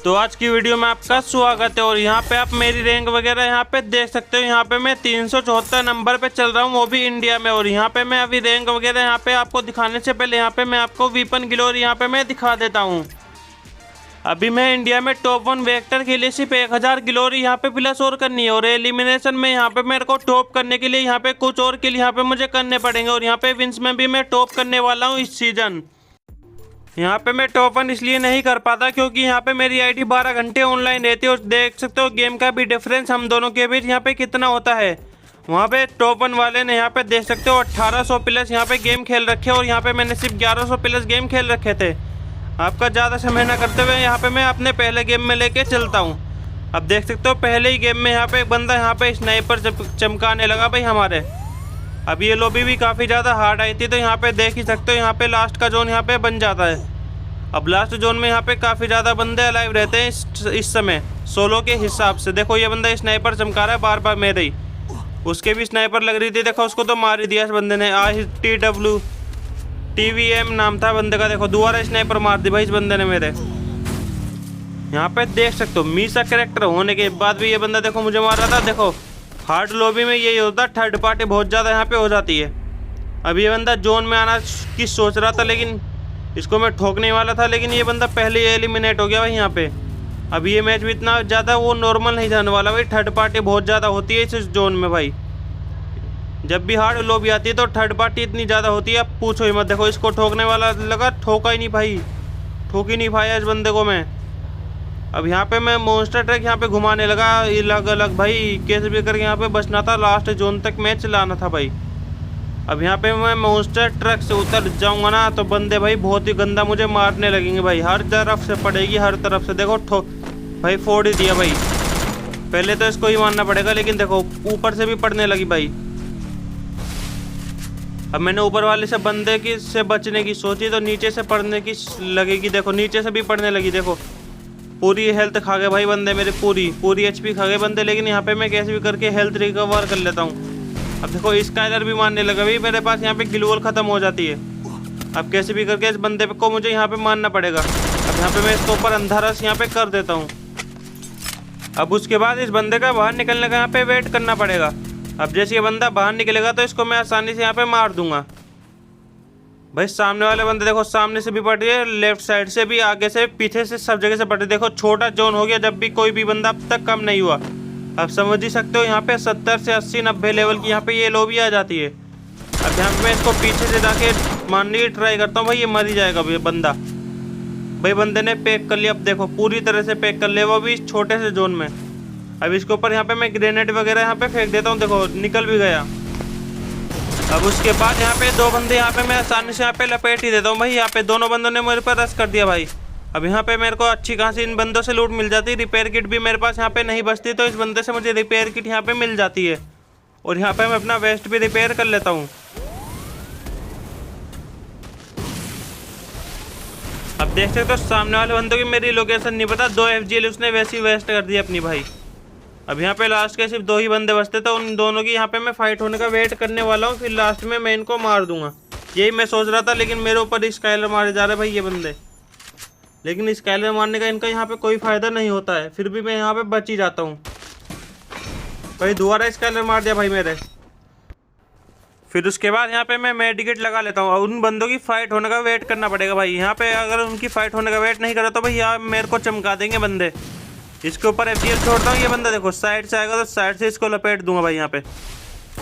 तो आज की वीडियो में आपका स्वागत है। और यहाँ पे आप मेरी रैंक वगैरह यहाँ पे देख सकते हो। यहाँ पे मैं 374 नंबर पे चल रहा हूँ, वो भी इंडिया में। और यहाँ पे मैं अभी रैंक वगैरह यहाँ पे आपको दिखाने से पहले यहाँ पे मैं आपको वीपन ग्लोरी यहाँ पे मैं दिखा देता हूँ। अभी मैं इंडिया में टॉप 1 वेक्टर के लिए सिर्फ 1000 ग्लोरी यहाँ पे प्लस और करनी है। और एलिमिनेशन में यहाँ पे मेरे को टॉप करने के लिए यहाँ पे कुछ और किल यहाँ पे मुझे करने पड़ेंगे। और यहाँ पे विंस में भी मैं टॉप करने वाला हूँ इस सीजन। यहाँ पे मैं टॉप 1 इसलिए नहीं कर पाता क्योंकि यहाँ पे मेरी आईडी 12 घंटे ऑनलाइन रहती है। और देख सकते हो गेम का भी डिफरेंस हम दोनों के बीच यहाँ पे कितना होता है। वहाँ पे टॉप 1 वाले ने यहाँ पे देख सकते हो 1800 प्लस यहाँ पे गेम खेल रखे। और यहाँ पे मैंने सिर्फ 1100 प्लस गेम खेल रखे थे। आपका ज़्यादा समय ना करते हुए यहाँ पे मैं अपने पहले गेम में लेके चलता हूँ। अब देख सकते हो पहले ही गेम में यहाँ पे एक बंदा यहाँ पे स्नाइपर चमकाने लगा भाई हमारे। अब ये लॉबी भी काफ़ी ज़्यादा हार्ड आई थी, तो यहाँ पे देख ही सकते हो यहाँ पे लास्ट का जोन यहाँ पे बन जाता है। अब लास्ट जोन में यहाँ पे काफ़ी ज़्यादा बंदे अलाइव रहते हैं इस समय सोलो के हिसाब से। देखो ये बंदा स्नाइपर चमका रहा है बार बार मेरे ही। उसके भी स्नाइपर लग रही थी, देखो उसको तो मार ही दिया इस बंदे ने। TWM नाम था बंदे का। देखो दोबारा स्नाइपर मार दी भाई इस बंदे ने मेरे। यहाँ पे देख सकते हो मीसा कैरेक्टर होने के बाद भी ये बंदा देखो मुझे मार रहा था। देखो हार्ड लॉबी में यही होता है, थर्ड पार्टी बहुत ज़्यादा यहाँ पे हो जाती है। अब ये बंदा जोन में आना की सोच रहा था, लेकिन इसको मैं ठोकने वाला था, लेकिन ये बंदा पहले ही एलिमिनेट हो गया भाई यहाँ पे। अब ये मैच भी इतना ज़्यादा वो नॉर्मल नहीं जाने वाला भाई, थर्ड पार्टी बहुत ज़्यादा होती है इस जोन में भाई। जब भी हार्ड लॉबी आती है तो थर्ड पार्टी इतनी ज़्यादा होती है, अब पूछो ही मत। देखो इसको ठोकने वाला लगा, ठोका ही नहीं भाई, ठोक ही नहीं पाया इस बंदे को मैं। अब यहाँ पे मैं मॉन्स्टर ट्रक यहाँ पे घुमाने लगा अलग अलग भाई, कैसे भी करके यहाँ पे बचना था, लास्ट जोन तक मैच चलाना था भाई। अब यहाँ पे मैं मॉन्स्टर ट्रक से उतर जाऊँगा ना तो बंदे भाई बहुत ही गंदा मुझे मारने लगेंगे भाई, हर तरफ से पड़ेगी, हर तरफ से। देखो ठोक भाई, फोड़ ही दिया भाई। पहले तो इसको ही मारना पड़ेगा, लेकिन देखो ऊपर से भी पड़ने लगी भाई। अब मैंने ऊपर वाले से बंदे की से बचने की सोची तो नीचे से पड़ने की लगेगी। देखो नीचे से भी पड़ने लगी। देखो पूरी हेल्थ खा गए भाई बंदे मेरे, पूरी HP खा गए बंदे। लेकिन यहाँ पे मैं कैसे भी करके हेल्थ रिकवर कर लेता हूँ। अब देखो स्काइलर भी मारने लगा भाई मेरे पास, यहाँ पे ग्लूवल ख़त्म हो जाती है। अब कैसे भी करके इस बंदे को मुझे यहाँ पे मारना पड़ेगा। अब यहाँ पे मैं इसके ऊपर अंधारस यहाँ पे कर देता हूँ। अब उसके बाद इस बंदे का बाहर निकलने का यहाँ पे वेट करना पड़ेगा। अब जैसे ये बंदा बाहर निकलेगा तो इसको मैं आसानी से यहाँ पे मार दूंगा भाई। सामने वाले बंदे देखो सामने से भी पड़ रही है, लेफ्ट साइड से भी, आगे से, पीछे से, सब जगह से पड़ रही है। देखो छोटा जोन हो गया, जब भी कोई भी बंदा अब तक कम नहीं हुआ। अब समझ ही सकते हो यहाँ पे 70 से 80 90 लेवल की यहाँ पे ये लॉबी आ जाती है। अब यहाँ पे मैं इसको पीछे से जाके मारने की ट्राई करता हूँ भाई, ये मर ही जाएगा भाई बंदा। भाई बंदे ने पैक कर लिया, अब देखो पूरी तरह से पैक कर लिया, वो भी छोटे से जोन में। अब इसके ऊपर यहाँ पे मैं ग्रेनेड वगैरह यहाँ पे फेंक देता हूँ। देखो निकल भी गया। अब उसके बाद यहाँ पे 2 बंदे यहाँ पे मैं आसानी से यहाँ पे लपेट ही देता हूँ भाई। यहाँ पे दोनों बंदों ने मेरे पर रश कर दिया भाई। अब यहाँ पे मेरे को अच्छी खासी इन बंदों से लूट मिल जाती है। रिपेयर किट भी मेरे पास यहाँ पे नहीं बचती, तो इस बंदे से मुझे रिपेयर किट यहाँ पे मिल जाती है। और यहाँ पे मैं अपना वेस्ट भी रिपेयर कर लेता हूँ। अब देख सकते हो सामने वाले बंदों की मेरी लोकेशन नहीं पता, 2 FGL उसने वैसी वेस्ट कर दी अपनी भाई। अब यहाँ पे लास्ट के सिर्फ 2 ही बंदे बचते, तो उन दोनों की यहाँ पे मैं फाइट होने का वेट करने वाला हूँ। फिर लास्ट में मैं इनको मार दूंगा, यही मैं सोच रहा था। लेकिन मेरे ऊपर स्काइलर मारे जा रहे भाई ये बंदे। लेकिन स्काइलर मारने का इनका यहाँ पे कोई फ़ायदा नहीं होता है, फिर भी मैं यहाँ पे बच ही जाता हूँ भाई। दोबारा स्काइलर मार दिया भाई मेरे। फिर उसके बाद यहाँ पे मैं मेडिकेट लगा लेता हूँ। और उन बंदों की फाइट होने का वेट करना पड़ेगा भाई। यहाँ पे अगर उनकी फाइट होने का वेट नहीं करा तो भाई यहाँ मेरे को चमका देंगे बंदे। इसके ऊपर FGL छोड़ता हूँ। ये बंदा देखो साइड से आएगा तो साइड से इसको लपेट दूंगा भाई। यहाँ पे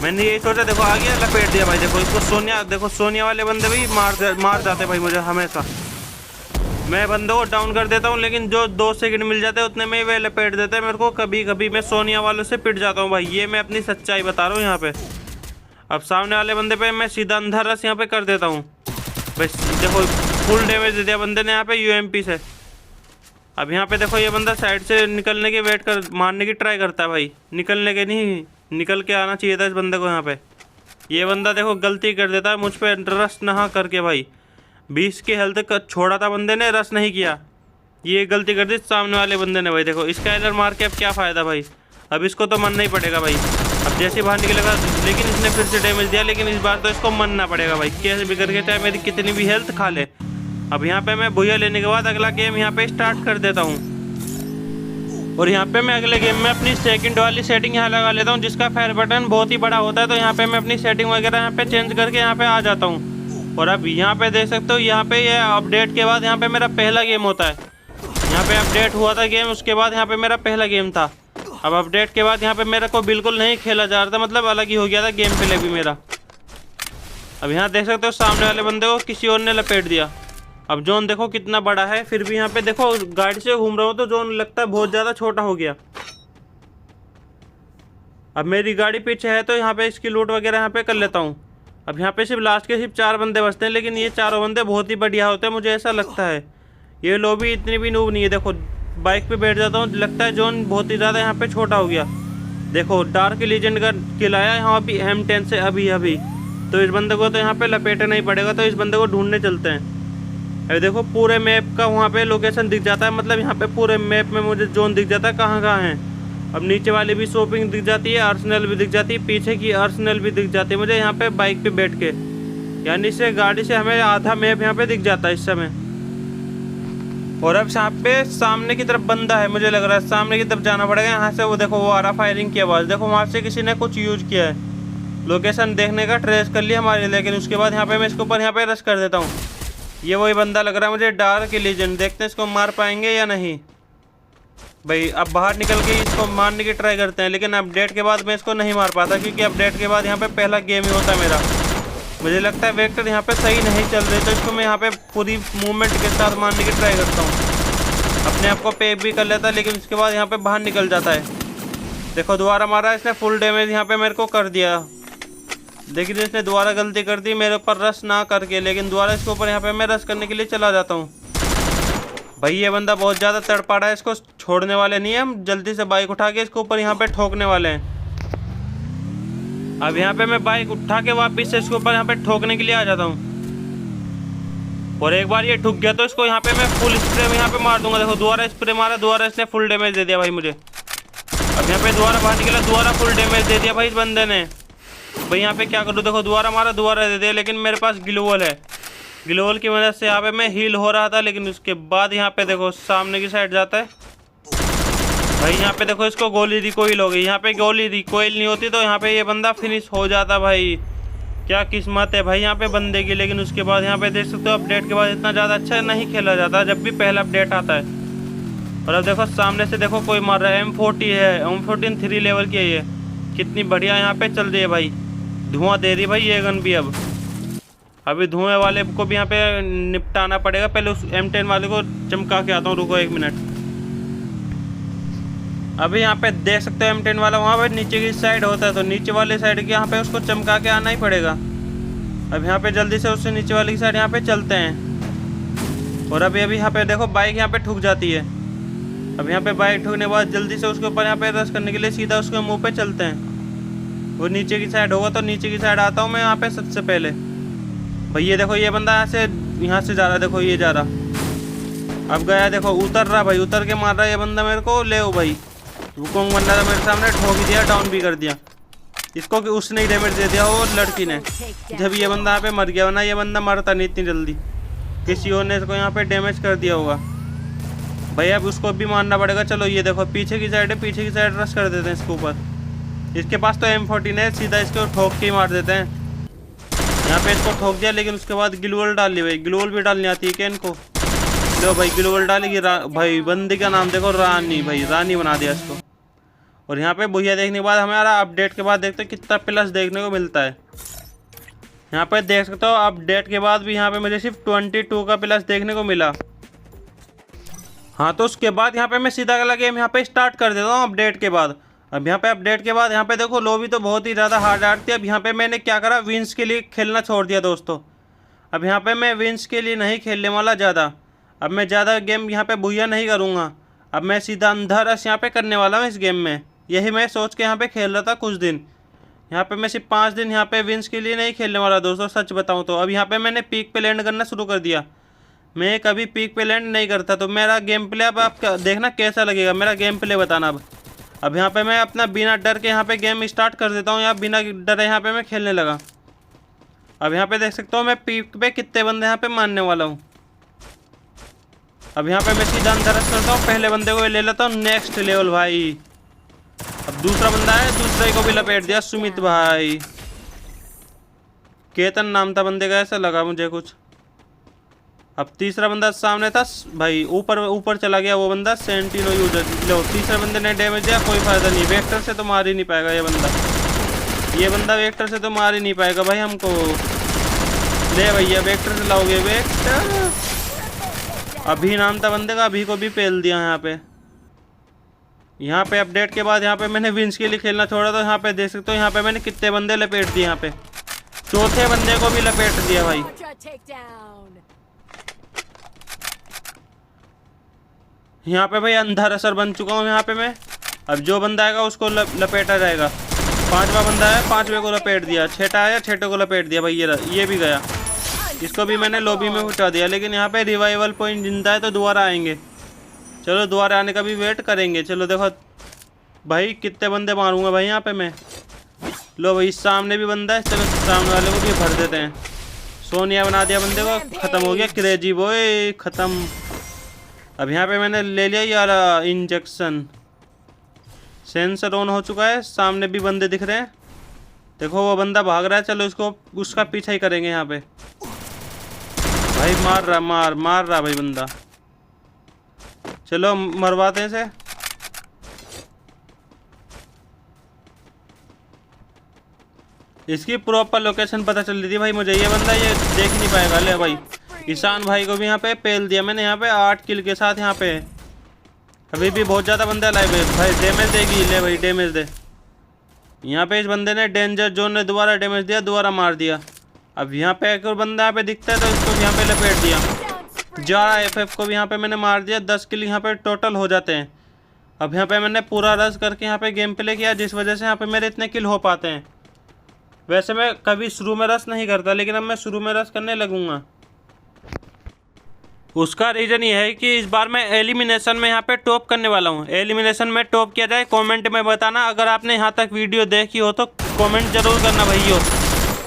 मैंने यही सोचा, देखो आ गया, लपेट दिया भाई। देखो इसको सोनिया, देखो सोनिया वाले बंदे भी मार जाते भाई मुझे हमेशा। मैं बंदों को डाउन कर देता हूँ, लेकिन जो 2 सेकंड मिल जाते हैं उतने में वे लपेट देते हैं मेरे को। कभी कभी मैं सोनिया वालों से पिट जाता हूँ भाई, ये मैं अपनी सच्चाई बता रहा हूँ यहाँ पे। अब सामने वाले बंदे पे मैं सीधा अंधारस यहाँ पे कर देता हूँ भाई। देखो फुल डैमेज दे दिया बंदे ने यहाँ पे UMP से। अब यहाँ पे देखो ये बंदा साइड से निकलने के वेट कर, मारने की ट्राई करता है भाई। निकलने के नहीं, निकल के आना चाहिए था इस बंदे को यहाँ पे। ये बंदा देखो गलती कर देता है मुझ पर रश नहा करके भाई। 20 की हेल्थ छोड़ा था बंदे ने, रश नहीं किया, ये गलती कर दी सामने वाले बंदे ने भाई। देखो स्काइलर मार के अब क्या फ़ायदा भाई, अब इसको तो मरना ही पड़ेगा भाई। अब जैसे ही बाहर निकलेगा, लेकिन इसने फिर से डैमेज दिया, लेकिन इस बार तो इसको मरना पड़ेगा भाई, कैसे भी करके, चाहे मेरी कितनी भी हेल्थ खा ले। अब यहाँ पे मैं भूया लेने के बाद अगला गेम यहाँ पे स्टार्ट कर देता हूँ। और यहाँ पे मैं अगले गेम में अपनी सेकंड वाली सेटिंग यहाँ लगा लेता हूँ, जिसका फायर बटन बहुत ही बड़ा होता है। तो यहाँ पे मैं अपनी सेटिंग वगैरह यहाँ पे चेंज करके यहाँ पे आ जाता हूँ। और अब यहाँ पे देख सकते हो, यहाँ पे ये अपडेट के बाद यहाँ पे मेरा पहला गेम होता है। यहाँ पे अपडेट हुआ था गेम, उसके बाद यहाँ पे मेरा पहला गेम था। अब अपडेट के बाद यहाँ पे मेरे को बिल्कुल नहीं खेला जा रहा था, मतलब अलग ही हो गया था गेम प्ले भी मेरा। अब यहाँ देख सकते हो सामने वाले बंदे को किसी और ने लपेट दिया। अब जोन देखो कितना बड़ा है, फिर भी यहाँ पे देखो गाड़ी से घूम रहा हूँ तो जोन लगता है बहुत ज़्यादा छोटा हो गया। अब मेरी गाड़ी पीछे है तो यहाँ पे इसकी लूट वगैरह यहाँ पे कर लेता हूँ। अब यहाँ पे सिर्फ लास्ट के सिर्फ 4 बंदे बचते हैं, लेकिन ये चारों बंदे बहुत ही बढ़िया होते हैं, मुझे ऐसा लगता है। ये लॉबी इतनी भी नूब नहीं है। देखो बाइक पे बैठ जाता हूँ, लगता है जोन बहुत ही ज़्यादा यहाँ पे छोटा हो गया। देखो डार्क लीजेंड का किल आया यहाँ भी M10 से अभी। तो इस बंदे को तो यहाँ पे लपेटना ही पड़ेगा, तो इस बंदे को ढूंढने चलते हैं। अरे देखो पूरे मैप का वहाँ पे लोकेशन दिख जाता है, मतलब यहाँ पे पूरे मैप में मुझे जोन दिख जाता है कहाँ कहाँ है। अब नीचे वाली भी शॉपिंग दिख जाती है, आर्सेनल भी दिख जाती है, पीछे की आर्सेनल भी दिख जाती है मुझे यहाँ पे बाइक पे बैठ के। यानी से गाड़ी से हमें आधा मैप यहाँ पे दिख जाता है इस समय। और अब यहाँ पे सामने की तरफ बंदा है, मुझे लग रहा है सामने की तरफ जाना पड़ेगा। यहाँ से वो देखो वो आ रहा फायरिंग की आवाज़, देखो वहाँ से किसी ने कुछ यूज किया है। लोकेशन देखने का ट्रेस कर लिया हमारे, लेकिन उसके बाद यहाँ पे मैं इसके ऊपर यहाँ पे रश कर देता हूँ। ये वही बंदा लग रहा है मुझे, डार्क लीजेंड। देखते हैं इसको मार पाएंगे या नहीं भाई। अब बाहर निकल के इसको मारने की ट्राई करते हैं, लेकिन अपडेट के बाद मैं इसको नहीं मार पाता, क्योंकि अपडेट के बाद यहाँ पे पहला गेम ही होता है मेरा। मुझे लगता है वेक्टर यहाँ पे सही नहीं चल रही, तो इसको मैं यहाँ पे पूरी मूवमेंट के साथ मारने की ट्राई करता हूँ। अपने आप को पे भी कर लेता है, लेकिन उसके बाद यहाँ पे बाहर निकल जाता है। देखो दोबारा मारा इसने, फुल डैमेज यहाँ पे मेरे को कर दिया। लेकिन इसने दोबारा गलती कर दी मेरे ऊपर रश ना करके, लेकिन दोबारा इसके ऊपर यहाँ पे मैं रश करने के लिए चला जाता हूँ। भाई ये बंदा बहुत ज़्यादा तड़पा रहा है, इसको छोड़ने वाले नहीं है हम, जल्दी से बाइक उठा के इसके ऊपर यहाँ पे ठोकने वाले हैं। अब यहाँ पे मैं बाइक उठा के वापस से इसके ऊपर यहाँ पे ठोकने के लिए आ जाता हूँ। और एक बार ये ठुक गया तो इसको यहाँ पे मैं फुल स्प्रे में यहाँ पे मार दूंगा। देखो दोबारा स्प्रे मारा, दोबारा इसने फुल डैमेज दे दिया भाई मुझे। अब यहाँ पे दोबारा बाहर निकला, दोबारा फुल डैमेज दे दिया भाई इस बंदे ने। भाई यहाँ पे क्या करूँ, देखो दोबारा मारा, दोबारा दे दिया, लेकिन मेरे पास ग्लोवल है। ग्लोवल की मदद से यहाँ पे मैं हील हो रहा था, लेकिन उसके बाद यहाँ पे देखो सामने की साइड जाता है भाई। यहाँ पे देखो इसको गोली रिकॉइल हो गई। यहाँ पे गोली रिकॉइल नहीं होती तो यहाँ पे ये बंदा फिनिश हो जाता भाई। क्या किस्मत है भाई यहाँ पे बंदे की। लेकिन उसके बाद यहाँ पे देख सकते हो अपडेट के बाद इतना ज़्यादा अच्छा नहीं खेला जाता जब भी पहला अपडेट आता है। और अब देखो सामने से देखो कोई मार रहा है, M40 है, M14 3 लेवल की है ये। कितनी बढ़िया यहाँ पे चल रही है भाई, धुआं दे रही है भाई ये गन भी। अभी धुएं वाले को भी यहाँ पे निपटाना पड़ेगा, पहले उस M10 वाले को चमका के आता हूँ, रुको 1 मिनट। अभी यहाँ पे देख सकते हो M10 वाला वहाँ पे नीचे की साइड होता है, तो नीचे वाले साइड की यहाँ पे उसको चमका के आना ही पड़ेगा। अब यहाँ पे जल्दी से उससे नीचे वाली साइड यहाँ पे चलते हैं। और अभी यहाँ पे देखो बाइक यहाँ पे ठुक जाती है। अब यहाँ पे बाइक ठुकने के बाद जल्दी से उसके ऊपर यहाँ पे रश करने के लिए सीधा उसके मुँह पे चलते हैं। वो नीचे की साइड होगा तो नीचे की साइड आता हूँ मैं यहाँ पे सबसे पहले। भाई ये देखो ये बंदा यहाँ से जा रहा है, देखो ये जा रहा। अब गया देखो, उतर रहा भाई, उतर के मार रहा है ये बंदा मेरे को। ले भाई वुकोंग बंदा था मेरे सामने, ठोक दिया, डाउन भी कर दिया इसको, कि उसने ही डैमेज दे दिया वो लड़की ने, जब ये बंदा यहाँ पे मर गया। वरना ये बंदा मरता नहीं इतनी जल्दी, किसी और ने इसको यहाँ पे डैमेज कर दिया होगा भाई। अब उसको भी मारना पड़ेगा। चलो ये देखो पीछे की साइड है, पीछे की साइड रश कर देते हैं इसके ऊपर। इसके पास तो M14 है, सीधा इसको ठोक के ही मार देते हैं। यहाँ पे इसको ठोक दिया, लेकिन उसके बाद ग्लूवल डाल ली भाई। ग्लूवल भी डालनी आती है क्या इनको? लो भाई ग्लूवल डालेगी। भाई बंदी का नाम देखो रानी, भाई रानी बना दिया इसको। और यहाँ पे भैया देखने के बाद हमारा अपडेट के बाद देखते हैं कितना प्लस देखने को मिलता है। यहाँ पे देख सकते हो अपडेट के बाद भी यहाँ पे मुझे सिर्फ 22 का प्लस देखने को मिला। हाँ तो उसके बाद यहाँ पे मैं सीधा अगला गेम यहाँ पे स्टार्ट कर देता हूँ अपडेट के बाद। अब यहाँ पे अपडेट के बाद यहाँ पे देखो लॉबी तो बहुत ही ज़्यादा हार्ड आती है। अब यहाँ पे मैंने क्या करा, विंस के लिए खेलना छोड़ दिया दोस्तों। अब यहाँ पे मैं विंस के लिए नहीं खेलने वाला ज़्यादा। अब मैं ज़्यादा गेम यहाँ पे भूया नहीं करूँगा। अब मैं सीधा अंधा रश यहाँ पे करने वाला हूँ इस गेम में। यही मैं सोच के यहाँ पे खेल रहा था कुछ दिन। यहाँ पे मैं सिर्फ 5 दिन यहाँ पे विंस के लिए नहीं खेलने वाला दोस्तों, सच बताऊँ तो। अब यहाँ पे मैंने पीक पे लैंड करना शुरू कर दिया। मैं कभी पीक पे लैंड नहीं करता, तो मेरा गेम प्ले अब आप देखना कैसा लगेगा, मेरा गेम प्ले बताना। अब यहाँ पे मैं अपना बिना डर के यहाँ पे गेम स्टार्ट कर देता हूँ, या बिना डरे यहाँ पे मैं खेलने लगा। अब यहाँ पे देख सकता हूँ मैं पीक पे कितने बंदे यहाँ पे मारने वाला हूँ। अब यहाँ पे मैं सीधा अंदर रश करता हूँ, पहले बंदे को ले लेता हूँ, नेक्स्ट लेवल भाई। अब दूसरा बंदा है, दूसरे को भी लपेट दिया, सुमित भाई। केतन नाम था बंदे का, ऐसा लगा मुझे कुछ। अब तीसरा बंदा सामने था भाई, ऊपर ऊपर चला गया वो बंदा, सेंटिनो यूजर। लो तीसरे बंदे ने डैमेज दिया, कोई फायदा नहीं, वेक्टर से तो मार ही नहीं पाएगा ये बंदा वेक्टर से तो मार ही नहीं पाएगा भाई हमको। ले भैया वेक्टर से लाओगे, वेक्टर। अभी नाम था बंदे का, अभी को भी पेल दिया यहाँ पे अपडेट के बाद यहाँ पे मैंने विंस के लिए खेलना छोड़ा, तो यहाँ पे देख सकते हो यहाँ पे मैंने कितने बंदे लपेट दिए। यहाँ पे चौथे बंदे को भी लपेट दिया भाई। यहाँ पे भाई अंधा रसर बन चुका हूँ यहाँ पे मैं। अब जो बंदा आएगा उसको लपेटा जाएगा। पांचवा बंदा है, पांचवे को लपेट दिया। छठा आया, छठे को लपेट दिया भाई। ये भी गया, इसको भी मैंने लॉबी में पहुँचा दिया। लेकिन यहाँ पे रिवाइवल पॉइंट जिंदा है तो दोबारा आएंगे। चलो दोबारा आने का भी वेट करेंगे। चलो देखो भाई कितने बंदे मारूंगा भाई यहाँ पे मैं। लो भाई सामने भी बंदा है, चलो सामने वाले को भी भर देते हैं। सोनिया बना दिया बंदे को, ख़त्म हो गया क्रेजी बॉय, ख़त्म। अब यहाँ पे मैंने ले लिया यार इंजेक्शन। सेंसर ऑन हो चुका है, सामने भी बंदे दिख रहे हैं। देखो वो बंदा भाग रहा है, चलो उसका पीछा ही करेंगे यहाँ पे। भाई मार रहा भाई बंदा। चलो मरवाते हैं इसे। इसकी प्रॉपर लोकेशन पता चल रही थी भाई मुझे, ये बंदा ये देख नहीं पाएगा। ले भाई ईशान भाई को भी यहाँ पे पेल दिया मैंने, यहाँ पे 8 किल के साथ। यहाँ पे अभी भी बहुत ज़्यादा बंदे लाइव है भाई, डैमेज देगी। ले भाई डैमेज दे। यहाँ पे इस बंदे ने डेंजर जोन ने दोबारा डैमेज दिया, दोबारा मार दिया। अब यहाँ पे एक और बंदा यहाँ पे दिखता है तो इसको भी यहाँ पे लपेट दिया। जारा एफएफ को भी यहाँ पे मैंने मार दिया। 10 किल यहाँ पे टोटल हो जाते हैं। अब यहाँ पे मैंने पूरा रश करके यहाँ पे गेम प्ले किया, जिस वजह से यहाँ पे मेरे इतने किल हो पाते हैं। वैसे मैं कभी शुरू में रश नहीं करता, लेकिन अब मैं शुरू में रश करने लगूंगा। उसका रीज़न ये है कि इस बार मैं एलिमिनेशन में यहाँ पे टॉप करने वाला हूँ। एलिमिनेशन में टॉप किया जाए कमेंट में बताना। अगर आपने यहाँ तक वीडियो देखी हो तो कमेंट जरूर करना भाइयों,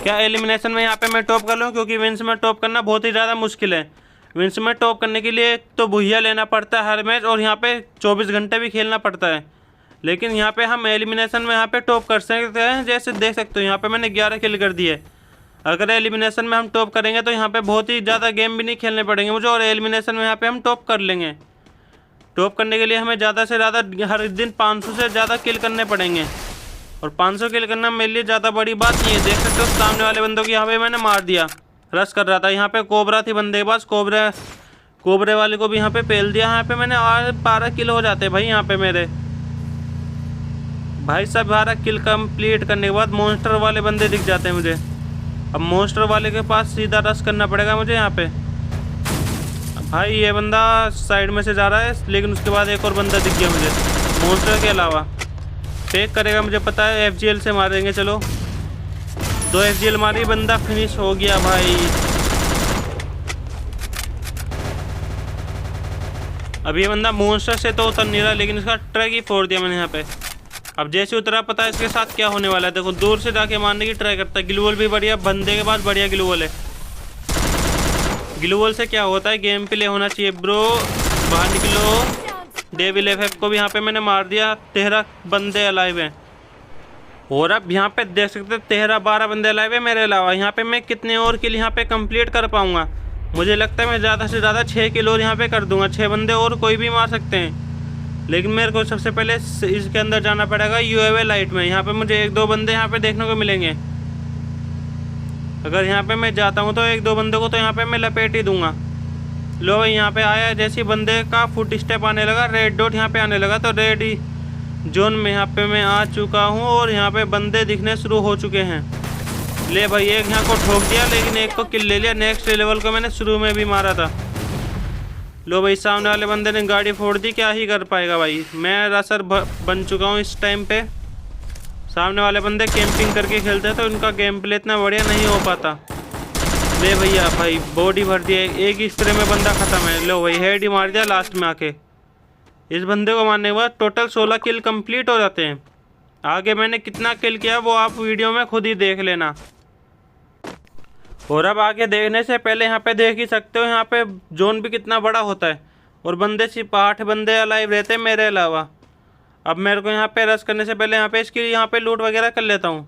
क्या एलिमिनेशन में यहाँ पे मैं टॉप कर लूँ। क्योंकि विंस में टॉप करना बहुत ही ज़्यादा मुश्किल है। विंस में टॉप करने के लिए तो भुइया लेना पड़ता है हर मैच, और यहाँ पे 24 घंटे भी खेलना पड़ता है। लेकिन यहाँ पे हम एलिमिनेशन में यहाँ पे टॉप कर सकते हैं। जैसे देख सकते हो यहाँ पे मैंने 11 किल कर दिए। अगर एलिमिनेशन में हम टॉप करेंगे तो यहाँ पे बहुत ही ज़्यादा गेम भी नहीं खेलने पड़ेंगे मुझे, और एलिमिनेशन में यहाँ पे हम टॉप कर लेंगे। टॉप करने के लिए हमें ज़्यादा से ज़्यादा हर दिन 500 से ज़्यादा किल करने पड़ेंगे, और 500 किल करना मेरे लिए ज़्यादा बड़ी बात नहीं है। देख सकते हो सामने वाले बंदों को यहाँ पे मैंने मार दिया। रश कर रहा था, यहाँ पे कोबरा थी बंदे के पास, कोबरे वाले को भी यहाँ पे पेल दिया। यहाँ पे मैंने 12 किल हो जाते भाई। यहाँ पे मेरे भाई सब 12 किल कंप्लीट करने के बाद मॉन्स्टर वाले बंदे दिख जाते हैं मुझे। अब मॉन्स्टर वाले के पास सीधा रश करना पड़ेगा मुझे यहाँ पे। भाई ये बंदा साइड में से जा रहा है, लेकिन उसके बाद एक और बंदा दिख गया मुझे मॉन्स्टर के अलावा। फेक करेगा मुझे पता है, FGL से मारेंगे। चलो 2 FGL मारी, बंदा फिनिश हो गया भाई। अब ये बंदा मॉन्स्टर से तो उतर नहीं रहा, लेकिन इसका ट्रैक ही फोड़ दिया मैंने यहाँ पे। अब जैसे उतरा पता है इसके साथ क्या होने वाला है। देखो दूर से जाके मारने की ट्राई करता है। ग्लूवल भी बढ़िया, बंदे के पास बढ़िया ग्लूवल है। ग्लूवल से क्या होता है, गेम प्ले होना चाहिए ब्रो। बाहर निकलो। डेविल एफएफ को भी यहाँ पे मैंने मार दिया। 13 बंदे अलाइव हैं, और अब यहाँ पे देख सकते 13-12 बंदे अलाइव है मेरे अलावा। यहाँ पे मैं कितने और किल यहाँ पे कंप्लीट कर पाऊँगा। मुझे लगता है मैं ज़्यादा से ज़्यादा 6 किल और यहाँ पे कर दूँगा। 6 बंदे और कोई भी मार सकते हैं, लेकिन मेरे को सबसे पहले इसके अंदर जाना पड़ेगा UAV लाइट में। यहाँ पे मुझे 1-2 बंदे यहाँ पे देखने को मिलेंगे। अगर यहाँ पे मैं जाता हूँ तो 1-2 बंदों को तो यहाँ पे मैं लपेट ही दूंगा। लो भाई यहाँ पे आया, जैसे बंदे का फुट स्टेप आने लगा, रेड डॉट यहाँ पे आने लगा, तो रेड जोन में यहाँ पे मैं आ चुका हूँ, और यहाँ पे बंदे दिखने शुरू हो चुके हैं। ले भाई एक यहाँ को ठोक दिया, लेकिन एक को किल ले लिया। नेक्स्ट लेवल को मैंने शुरू में भी मारा था। लो भाई सामने वाले बंदे ने गाड़ी फोड़ दी, क्या ही कर पाएगा भाई। मैं रसर बन चुका हूँ इस टाइम पे। सामने वाले बंदे कैंपिंग करके खेलते हैं तो उनका गेम प्ले इतना बढ़िया नहीं हो पाता। ले भैया भाई बॉडी भर दिया, एक ही स्प्रे में बंदा ख़त्म है। लो भाई हेड ही मार दिया लास्ट में आके। इस बंदे को मारने के बाद टोटल 16 किल कंप्लीट हो जाते हैं। आगे मैंने कितना किल किया वो आप वीडियो में खुद ही देख लेना। और अब आगे देखने से पहले यहाँ पे देख ही सकते हो यहाँ पे जोन भी कितना बड़ा होता है, और बंदे सिर्फ 8 बंदे अलाइव रहते हैं मेरे अलावा। अब मेरे को यहाँ पे रश करने से पहले यहाँ पे इसकी यहाँ पे लूट वगैरह कर लेता हूँ।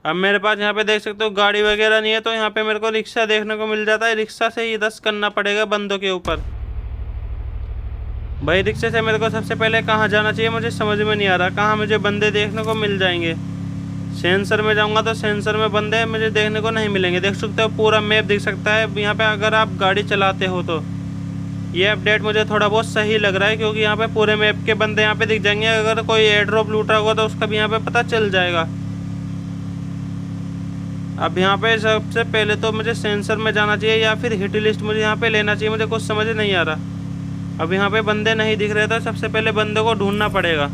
अब मेरे पास यहाँ पे देख सकते हो गाड़ी वगैरह नहीं है, तो यहाँ पे मेरे को रिक्शा देखने को मिल जाता है। रिक्शा से ही रश करना पड़ेगा बंदों के ऊपर। भाई रिक्शे से मेरे को सबसे पहले कहाँ जाना चाहिए मुझे समझ में नहीं आ रहा, कहाँ मुझे बंदे देखने को मिल जाएंगे। सेंसर में जाऊँगा तो सेंसर में बंदे मुझे देखने को नहीं मिलेंगे। देख सकते हो पूरा मैप दिख सकता है यहाँ पे अगर आप गाड़ी चलाते हो तो। ये अपडेट मुझे थोड़ा बहुत सही लग रहा है, क्योंकि यहाँ पे पूरे मैप के बंदे यहाँ पे दिख जाएंगे। अगर कोई एयर ड्रॉप लूट रहा होगा तो उसका भी यहाँ पे पता चल जाएगा। अब यहाँ पे सबसे पहले तो मुझे सेंसर में जाना चाहिए या फिर हिट लिस्ट मुझे यहाँ पे लेना चाहिए, मुझे कुछ समझ नहीं आ रहा। अब यहाँ पे बंदे नहीं दिख रहे तो सबसे पहले बंदे को ढूंढना पड़ेगा।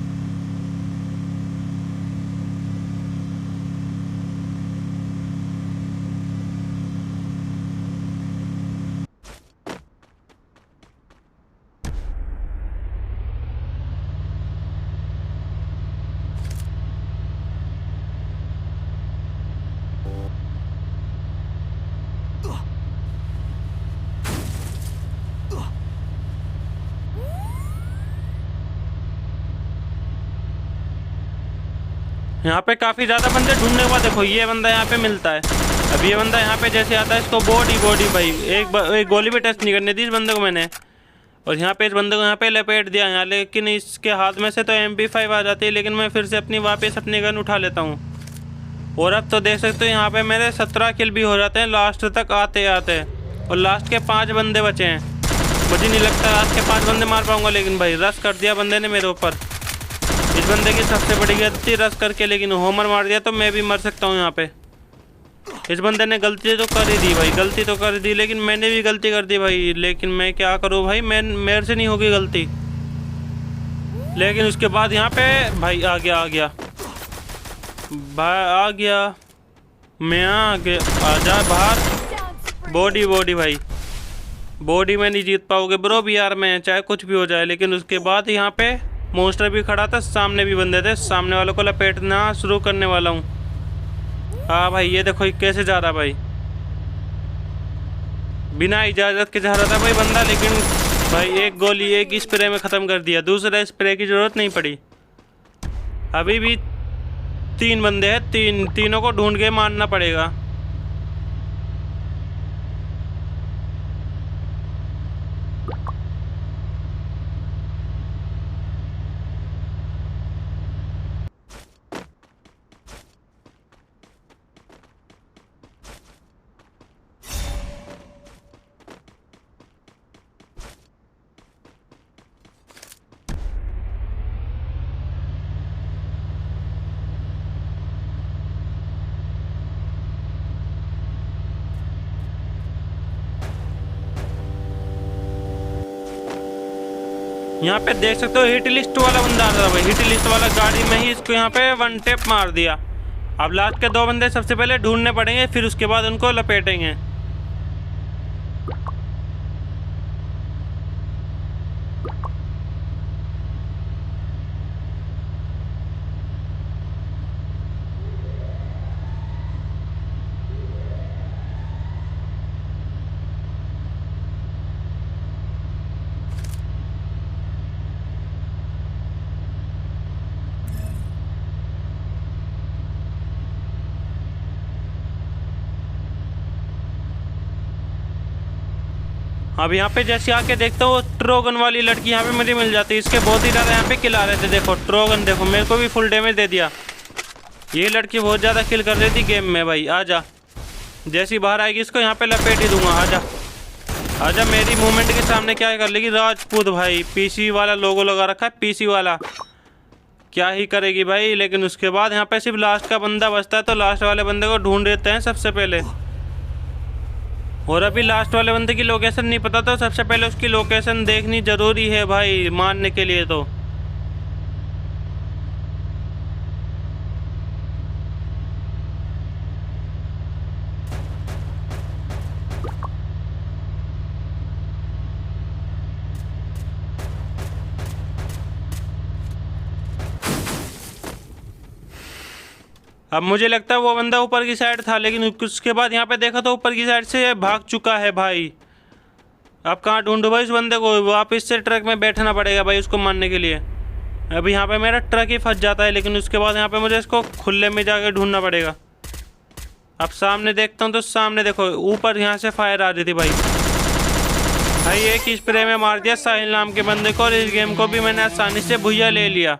यहाँ पे काफ़ी ज़्यादा बंदे ढूंढने के बाद देखो ये बंदा यहाँ पे मिलता है। अब ये बंदा यहाँ पे जैसे आता है इसको बॉडी भाई एक गोली भी टच नहीं करनी थी इस बंदे को मैंने। और यहाँ पे इस बंदे को यहाँ पे लपेट दिया यहाँ, लेकिन इसके हाथ में से तो MP5 आ जाती है, लेकिन मैं फिर से अपनी गन उठा लेता हूँ। और अब तो देख सकते हो यहाँ पे मेरे 17 किल भी हो जाते हैं लास्ट तक आते आते। और लास्ट के 5 बंदे बचे हैं। मुझे नहीं लगता लास्ट के 5 बंदे मार पाऊँगा, लेकिन भाई रश कर दिया बंदे ने मेरे ऊपर। इस बंदे की सबसे बड़ी गलती रश करके, लेकिन होमर मार दिया तो मैं भी मर सकता हूँ यहाँ पे। इस बंदे ने गलती तो कर ही दी भाई, गलती तो कर दी, लेकिन मैंने भी गलती कर दी भाई। लेकिन मैं क्या करूँ भाई, मेरे से नहीं होगी गलती। लेकिन उसके बाद यहाँ पे भाई आ गया मैं आजा बाहर। बॉडी भाई बॉडी में नहीं जीत पाओगे ब्रो BR में, चाहे कुछ भी हो जाए। लेकिन उसके बाद यहाँ पे मॉन्स्टर भी खड़ा था, सामने भी बंदे थे, सामने वालों को लपेटना शुरू करने वाला हूँ। हाँ भाई ये देखो कैसे जा रहा भाई, बिना इजाज़त के जा रहा था भाई बंदा। लेकिन भाई एक गोली एक स्प्रे में ख़त्म कर दिया, दूसरा स्प्रे की ज़रूरत नहीं पड़ी। अभी भी 3 बंदे हैं, तीनों को ढूंढ के मारना पड़ेगा। यहाँ पे देख सकते हो हिट लिस्ट वाला बंदा आ रहा था भाई, हिट लिस्ट वाला गाड़ी में ही इसको यहाँ पे 1 टैप मार दिया। अब लास्ट के 2 बंदे सबसे पहले ढूंढने पड़ेंगे, फिर उसके बाद उनको लपेटेंगे। अब यहाँ पे जैसे आके देखता हूँ ट्रोगन वाली लड़की यहाँ पे मुझे मिल जाती है। इसके बहुत ही ज़्यादा यहाँ पे किल आ रहे थे। देखो ट्रोगन देखो मेरे को भी फुल डैमेज दे दिया। ये लड़की बहुत ज़्यादा किल कर रही थी गेम में भाई। आजा, जैसी बाहर आएगी इसको यहाँ पे लपेट ही दूंगा। आजा मेरी मूवमेंट के सामने क्या कर लेगी राजपूत भाई। PC वाला लोगो लगा रखा है, PC वाला क्या ही करेगी भाई। लेकिन उसके बाद यहाँ पे सिर्फ लास्ट का बंदा बचता है, तो लास्ट वाले बंदे को ढूंढ लेते हैं सबसे पहले। और अभी लास्ट वाले बंदे की लोकेशन नहीं पता, तो सबसे पहले उसकी लोकेशन देखनी ज़रूरी है भाई मारने के लिए। तो अब मुझे लगता है वो बंदा ऊपर की साइड था, लेकिन उसके बाद यहाँ पे देखा तो ऊपर की साइड से भाग चुका है भाई। अब कहाँ ढूंढूं भाई इस बंदे को? वापस से ट्रक में बैठना पड़ेगा भाई उसको मारने के लिए। अभी यहाँ पे मेरा ट्रक ही फंस जाता है, लेकिन उसके बाद यहाँ पे मुझे इसको खुले में जाके ढूंढना पड़ेगा। अब सामने देखता हूँ तो सामने देखो ऊपर यहाँ से फायर आ रही थी भाई। भाई एक ही स्प्रे में मार दिया साहिल नाम के बंदे को और इस गेम को भी मैंने आसानी से भुइया ले लिया।